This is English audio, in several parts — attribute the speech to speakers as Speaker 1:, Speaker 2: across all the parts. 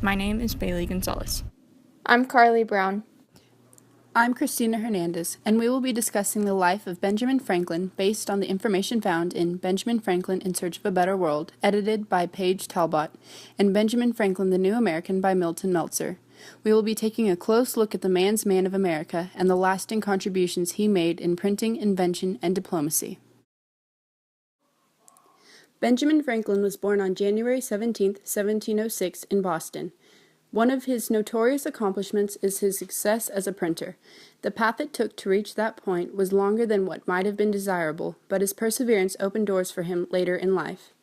Speaker 1: My name is Bailey Gonzalez.
Speaker 2: I'm Carly Brown.
Speaker 3: I'm Christina Hernandez, and we will be discussing the life of Benjamin Franklin based on the information found in Benjamin Franklin in Search of a Better World, edited by Paige Talbot, and Benjamin Franklin the New American by Milton Meltzer. We will be taking a close look at the man's man of America and the lasting contributions he made in printing, invention, and diplomacy. Benjamin Franklin was born on January 17, 1706, in Boston. One of his notorious accomplishments is his success as a printer. The path it took to reach that point was longer than what might have been desirable, but his perseverance opened doors for him later in life.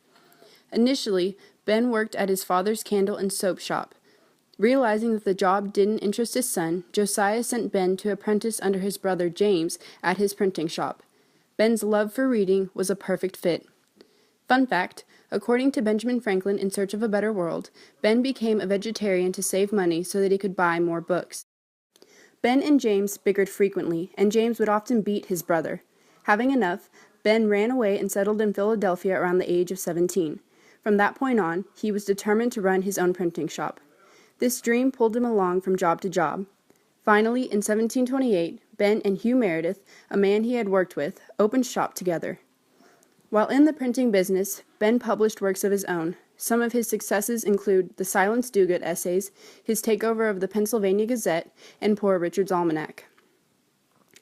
Speaker 3: Initially, Ben worked at his father's candle and soap shop. Realizing that the job didn't interest his son, Josiah sent Ben to apprentice under his brother James at his printing shop. Ben's love for reading was a perfect fit. Fun fact, according to Benjamin Franklin in Search of a Better World, Ben became a vegetarian to save money so that he could buy more books. Ben and James bickered frequently, and James would often beat his brother. Having enough, Ben ran away and settled in Philadelphia around the age of 17. From that point on, he was determined to run his own printing shop. This dream pulled him along from job to job. Finally, in 1728, Ben and Hugh Meredith, a man he had worked with, opened shop together. While in the printing business, Ben published works of his own. Some of his successes include the Silence Dogood essays, his takeover of the Pennsylvania Gazette, and Poor Richard's Almanac.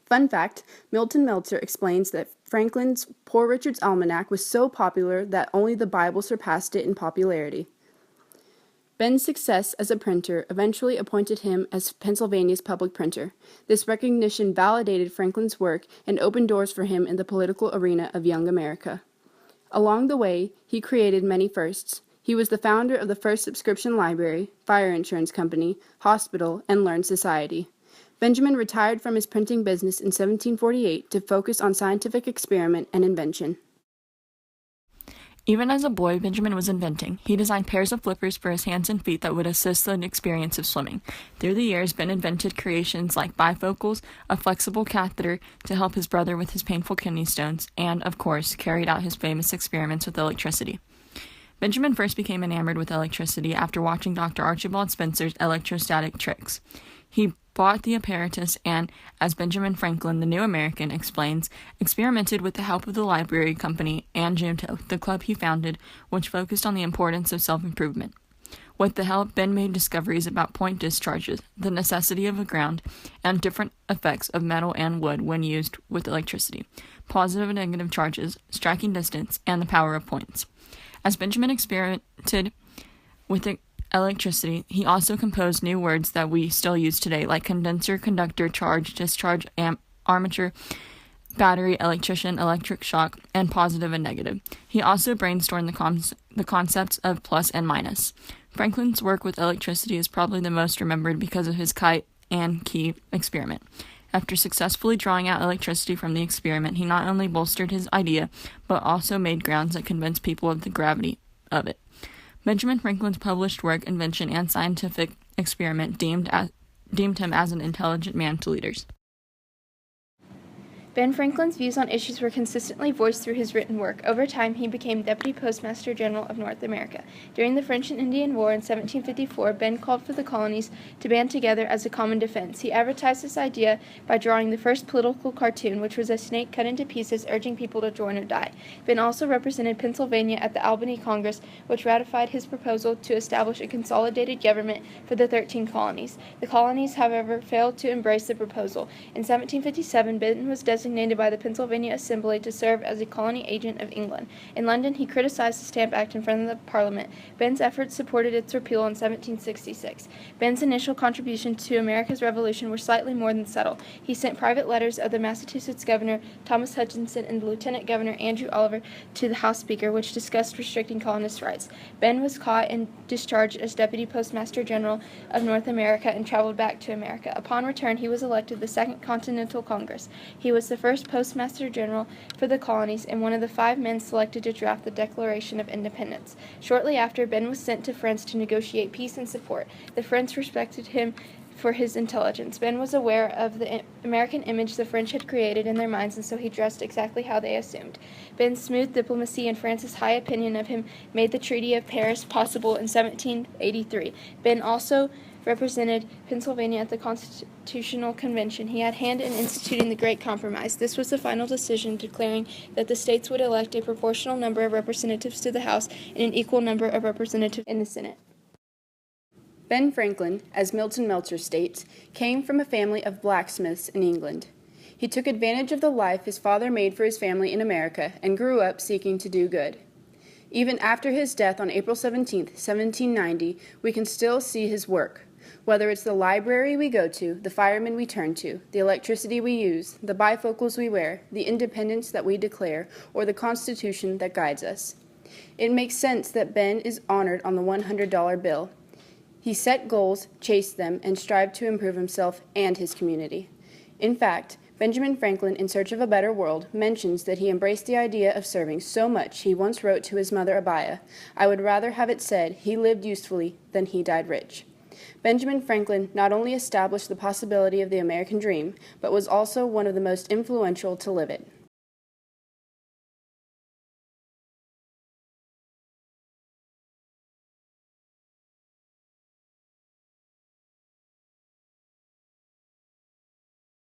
Speaker 3: Fun fact, Milton Meltzer explains that Franklin's Poor Richard's Almanac was so popular that only the Bible surpassed it in popularity. Ben's success as a printer eventually appointed him as Pennsylvania's public printer. This recognition validated Franklin's work and opened doors for him in the political arena of young America. Along the way, he created many firsts. He was the founder of the first subscription library, fire insurance company, hospital, and learned society. Benjamin retired from his printing business in 1748 to focus on scientific experiment and invention.
Speaker 1: Even as a boy, Benjamin was inventing. He designed pairs of flippers for his hands and feet that would assist the experience of swimming. Through the years, Ben invented creations like bifocals, a flexible catheter to help his brother with his painful kidney stones, and, of course, carried out his famous experiments with electricity. Benjamin first became enamored with electricity after watching Dr. Archibald Spencer's electrostatic tricks. He bought the apparatus and, as Benjamin Franklin, the New American, explains, experimented with the help of the library company and Junto, the club he founded, which focused on the importance of self-improvement. With the help, Ben made discoveries about point discharges, the necessity of a ground, and different effects of metal and wood when used with electricity, positive and negative charges, striking distance, and the power of points. As Benjamin experimented with electricity, he also composed new words that we still use today, like condenser, conductor, charge, discharge, armature, battery, electrician, electric shock, and positive and negative. He also brainstormed the concepts of plus and minus. Franklin's work with electricity is probably the most remembered because of his kite and key experiment. After successfully drawing out electricity from the experiment, he not only bolstered his idea, but also made grounds that convinced people of the gravity of it. Benjamin Franklin's published work, invention, and scientific experiment deemed him as an intelligent man to leaders.
Speaker 2: Ben Franklin's views on issues were consistently voiced through his written work. Over time, he became Deputy Postmaster General of North America. During the French and Indian War in 1754, Ben called for the colonies to band together as a common defense. He advertised this idea by drawing the first political cartoon, which was a snake cut into pieces, urging people to join or die. Ben also represented Pennsylvania at the Albany Congress, which ratified his proposal to establish a consolidated government for the 13 colonies. The colonies, however, failed to embrace the proposal. In 1757, Ben was designated by the Pennsylvania Assembly to serve as a colony agent of England. In London, he criticized the Stamp Act in front of the Parliament. Ben's efforts supported its repeal in 1766. Ben's initial contribution to America's Revolution were slightly more than subtle. He sent private letters of the Massachusetts Governor Thomas Hutchinson and the Lieutenant Governor Andrew Oliver to the House Speaker, which discussed restricting colonist rights. Ben was caught and discharged as Deputy Postmaster General of North America and traveled back to America. Upon return, he was elected the Second Continental Congress. He was the first Postmaster General for the colonies and one of the 5 men selected to draft the Declaration of Independence. Shortly after, Ben was sent to France to negotiate peace and support. The French respected him for his intelligence. Ben was aware of the American image the French had created in their minds, and so he dressed exactly how they assumed. Ben's smooth diplomacy and France's high opinion of him made the Treaty of Paris possible in 1783. Ben also represented Pennsylvania at the Constitutional Convention. He had a hand in instituting the Great Compromise. This was the final decision declaring that the states would elect a proportional number of representatives to the House and an equal number of representatives in the Senate.
Speaker 3: Ben Franklin, as Milton Meltzer states, came from a family of blacksmiths in England. He took advantage of the life his father made for his family in America and grew up seeking to do good. Even after his death on April 17, 1790, we can still see his work. Whether it's the library we go to, the firemen we turn to, the electricity we use, the bifocals we wear, the independence that we declare, or the Constitution that guides us. It makes sense that Ben is honored on the $100 bill. He set goals, chased them, and strived to improve himself and his community. In fact, Benjamin Franklin, in Search of a Better World, mentions that he embraced the idea of serving so much he once wrote to his mother Abiah, "I would rather have it said he lived usefully than he died rich." Benjamin Franklin not only established the possibility of the American dream, but was also one of the most influential to live it.